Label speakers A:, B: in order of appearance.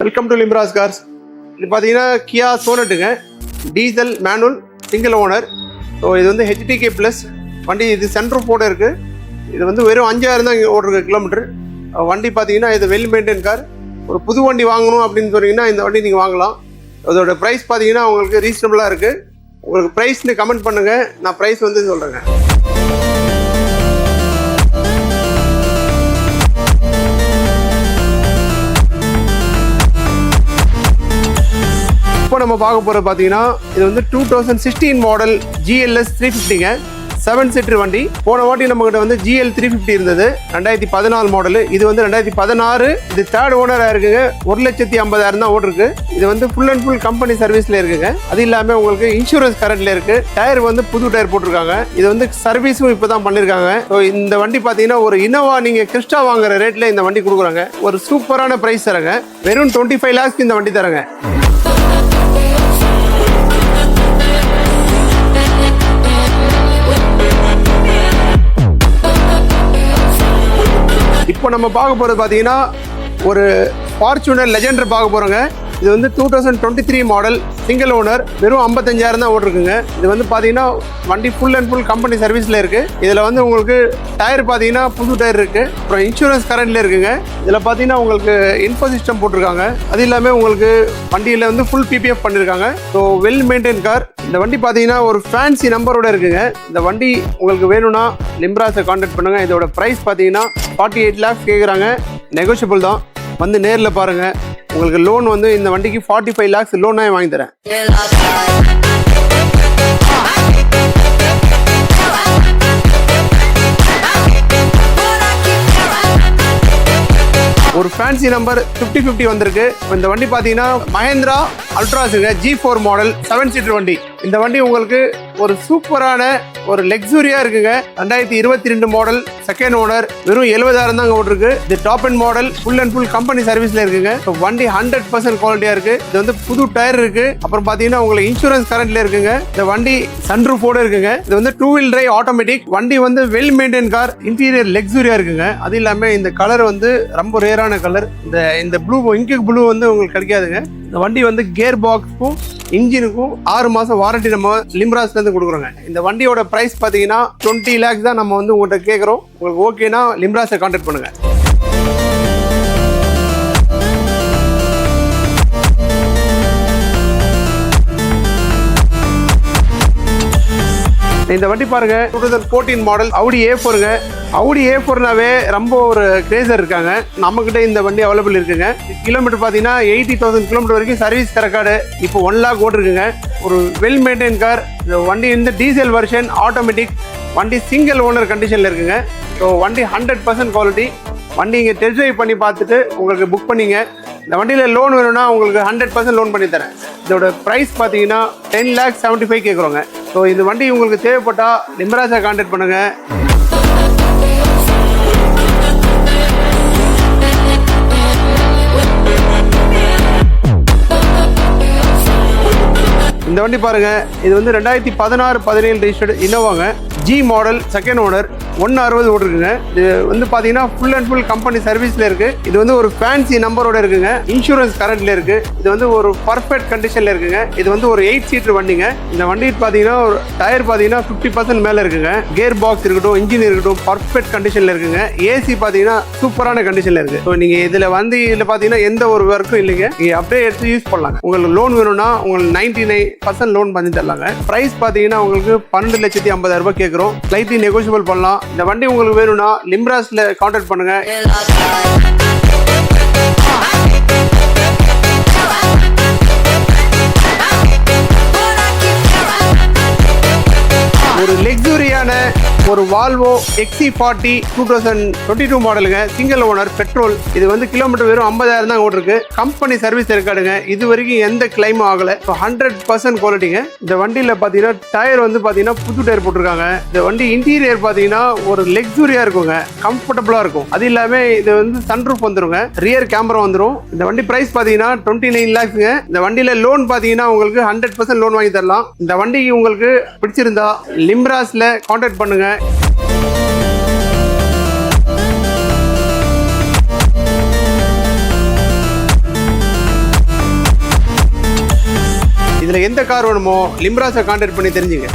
A: Welcome to Limras cars. இது பார்த்தீங்கன்னா Kia சோனட்டுங்க, diesel manual single owner. So இது வந்து ஹெச்டிகே ப்ளஸ் வண்டி. இது சென்ட்ரு போட இருக்குது. இது வந்து வெறும் 5000 தான் இங்கே ஓடுற கிலோமீட்டர் வண்டி. பார்த்தீங்கன்னா இது வெல் மெயின்டைன் கார். ஒரு புது வண்டி வாங்கணும் அப்படின்னு சொன்னீங்கன்னா இந்த வண்டி நீங்கள் வாங்கலாம். அதோட ப்ரைஸ் பார்த்தீங்கன்னா உங்களுக்கு ரீசனபிளாக இருக்குது. உங்களுக்கு ப்ரைஸ்னு கமெண்ட் பண்ணுங்கள், நான் ப்ரைஸ் வந்து சொல்கிறேங்க. இப்போ நம்ம பார்க்க போகிறது பார்த்தீங்கன்னா இது வந்து 2016 மாடல் GLS 350ங்க, 7 சீட்டர் வண்டி. போன வாட்டி நம்மகிட்ட வந்து GL 350 இருந்தது, 2014 மாடலு. இது வந்து 2016. இது தேர்ட் ஓனராக இருக்குங்க. 1,50,000 தான் ஓடிருக்கு. இது வந்து ஃபுல் அண்ட் ஃபுல் கம்பெனி சர்வீஸில் இருக்குங்க. அது இல்லாமல் உங்களுக்கு இன்சூரன்ஸ் கரண்ட்ல இருக்கு. டயர் வந்து புது டயர் போட்டிருக்காங்க. இது வந்து சர்வீஸும் இப்போ தான் பண்ணியிருக்காங்க. ஸோ இந்த வண்டி பார்த்தீங்கன்னா ஒரு இனோவா நீங்கள் கிறிஸ்டா வாங்குற ரேட்டில் இந்த வண்டி கொடுக்குறாங்க. ஒரு சூப்பரான ப்ரைஸ் தரங்க. வெறும் 25 lakhs இந்த வண்டி தரங்க. இப்போ நம்ம பார்க்க போகிறது பார்த்தீங்கன்னா ஒரு ஃபார்ச்சுனர் லெஜெண்டர் பார்க்க போகிறோங்க. இது வந்து 2023 மாடல் சிங்கிள் ஓனர், வெறும் 55,000 தான் ஓட்டிருக்குங்க. இது வந்து பார்த்தீங்கன்னா வண்டி ஃபுல் அண்ட் ஃபுல் கம்பெனி சர்வீஸில் இருக்குது. இதில் வந்து உங்களுக்கு டயர் பார்த்தீங்கன்னா புது டயர் இருக்குது. அப்புறம் இன்சூரன்ஸ் கரண்ட்ல இருக்குங்க. இதில் பார்த்தீங்கன்னா உங்களுக்கு இன்ஃபோ சிஸ்டம் போட்டிருக்காங்க. அது இல்லாமல் உங்களுக்கு வண்டியில் வந்து ஃபுல் PPF பண்ணியிருக்காங்க. So well maintain car. இந்த வண்டி பார்த்தீங்கன்னா ஒரு ஃபேன்சி நம்பரோட இருக்குங்க. இந்த வண்டி உங்களுக்கு வேணும்னா லிம்ராஸை கான்டாக்ட் பண்ணுங்கள். இதோட ப்ரைஸ் பார்த்தீங்கன்னா 48 lakhs கேட்குறாங்க. நெகோஷியபிள் தான். வந்து நேரில் பாருங்கள். உங்களுக்கு லோன் வந்து இந்த வண்டிக்கு 45 lakhs லோனாக வாங்கி தரேன். ஒரு ஃபேன்சி நம்பர் 5050 வந்திருக்கு. இந்த வண்டி பார்த்தீங்கன்னா மஹேந்திரா அல்ட்ராஸுங்க, G4 மாடல் 7 சீட்டர் வண்டி. இந்த வண்டி உங்களுக்கு ஒரு சூப்பரான ஒரு லக்ஸுரியாக இருக்குங்க. 2022 மாடல், செகண்ட் ஓனர், வெறும் 70,000 தாங்க ஓட்டிருக்கு. இது top and model, full and full company சர்வீஸில் இருக்குங்க. ஸோ வண்டி 100% குவாலிட்டியாக இருக்குது. இது வந்து புது டயர் இருக்குது. அப்புறம் பார்த்தீங்கன்னா உங்களுக்கு இன்சூரன்ஸ் கரண்ட்ல இருக்குங்க. இந்த வண்டி சன்ரூஃபோட இருக்குங்க. இது வந்து 2-wheel drive ஆட்டோமேட்டிக் வண்டி. வந்து வெல் மெயின்டைன் கார். இன்டீரியர் லக்ஸுரியாக இருக்குங்க. அது இல்லாமல் இந்த கலர் வந்து ரொம்ப ரேரான கலர். இந்த ப்ளூ, இங்கு ப்ளூ வந்து உங்களுக்கு கிடைக்காதுங்க. இந்த வண்டி வந்து கியர் பாக்ஸுக்கும் இன்ஜினுக்கும் 6 மாதம் வாரண்டி நம்ம லிம்ராஸ்லேருந்து கொடுக்குறோங்க. இந்த வண்டியோட ப்ரைஸ் பார்த்தீங்கன்னா 20 lakhs தான் நம்ம வந்து உங்கள்கிட்ட கேட்குறோம். உங்களுக்கு ஓகேனா லிம்ராஸை கான்டாக்ட் பண்ணுங்கள். இந்த வண்டி பாருங்க, 2014 மாடல் Audi A4ங்க. Audi A4னாவே ரொம்ப ஒரு கிரேசர் இருக்காங்க. நம்மகிட்ட இந்த வண்டி அவைலபிள் இருக்குங்க. கிலோமீட்டர் பார்த்தீங்கன்னா 80,000 கிலோமீட்டர் வரைக்கும் சர்வீஸ் ரெக்கார்டு. இப்போ 1 lakh ஓட்டிருக்குங்க. ஒரு வெல் மெயின்டைன் கார். இந்த வண்டி வந்து டீசல் வெர்ஷன் ஆட்டோமேட்டிக் வண்டி, சிங்கிள் ஓனர் கண்டிஷனில் இருக்குங்க. ஸோ வண்டி 100% குவாலிட்டி வண்டி. இங்கே டெஸ்ட் ட்ரைவ் பண்ணி பார்த்துட்டு உங்களுக்கு புக் பண்ணிங்க. இந்த வண்டியில் லோன் வேணும்னா உங்களுக்கு 100% லோன் பண்ணி தரேன். இதோட ப்ரைஸ் பார்த்தீங்கன்னா 10,75,000 கேட்குறோங்க. ஸோ இந்த வண்டி உங்களுக்கு தேவைப்பட்டால் லிம்ராஸை கான்டாக்ட் பண்ணுங்கள். இந்த வண்டி பாருங்க, இது வந்து 2016-17 ரெஜிஸ்டர்டு இனோவாங்க, G மாடல், செகண்ட் ஓனர், 160 ஓட்டிருக்குங்க. இது வந்து பார்த்தீங்கன்னா ஃபுல் அண்ட் ஃபுல் கம்பெனி சர்வீஸில் இருக்குது. இது வந்து ஒரு ஃபேன்சி நம்பரோட இருக்குங்க. இன்சூரன்ஸ் கரண்ட்ல இருக்குது. இது வந்து ஒரு பர்ஃபெக்ட் கண்டிஷனில் இருக்குங்க. இது வந்து ஒரு 8 சீட்டர் வண்டிங்க. இந்த வண்டி பார்த்தீங்கன்னா ஒரு டயர் பார்த்தீங்கன்னா 50% மேலே இருக்குங்க. கியர் பாக்ஸ் இருக்கட்டும், இன்ஜின் இருக்கட்டும், பர்ஃபெக்ட் கண்டிஷனில் இருக்குங்க. ஏசி பார்த்தீங்கன்னா சூப்பரான கண்டிஷனில் இருக்குது. ஸோ நீங்கள் இதில் பார்த்தீங்கன்னா எந்த ஒரு ஒர்க்கும் இல்லைங்க. நீங்கள் அப்படியே எடுத்து யூஸ் பண்ணலாங்க. உங்களுக்கு லோன் வேணும்னா உங்களுக்கு 99% லோன் பண்ணி தரலாங்க. ப்ரைஸ் பார்த்தீங்கன்னா உங்களுக்கு 12,50,000 கேட்குறோம். ஸ்லைட்லி நெகோஷியபிள் பண்ணலாம். இந்த வண்டி உங்களுக்கு வேணும்னா லிம்ராஸ்ல கான்டாக்ட் பண்ணுங்க. ஒரு லக்ஸுரியான ஒரு வால்வோ XC40 2022 மாடலுங்க, சிங்கிள் ஓனர், பெட்ரோல். இது வந்து கிலோமீட்டர் வெறும் 50,000 தான் ஓட்டிருக்கு. Company service ரெக்கார்டுங்க. இது வரைக்கும் எந்த கிளைமும் ஆகலை. 100% குவாலிட்டிங்க. இந்த வண்டியில் பார்த்தீங்கன்னா டயர் வந்து பார்த்தீங்கன்னா புது டயர் போட்டிருக்காங்க. இந்த வண்டி இன்டீரியர் பார்த்தீங்கன்னா ஒரு லக்ஸுரியா இருக்குங்க, கம்ஃபர்டபுளாக இருக்கும். அது இல்லாமல் இது வந்து சன்ரூஃப் வந்துருங்க, ரியர் கேமரா வந்துடும். இந்த வண்டி ப்ரைஸ் பார்த்தீங்கன்னா 29 lakhsங்க. இந்த வண்டியில் லோன் பார்த்தீங்கன்னா உங்களுக்கு 100% லோன் வாங்கி தரலாம். இந்த வண்டி உங்களுக்கு பிடிச்சிருந்தா லிம்ராஸ்ல கான்டாக்ட் பண்ணுங்க. இதில் எந்த கார் வேணுமோ லிம்ராஸை கான்டாக்ட் பண்ணி தெரிஞ்சுங்க.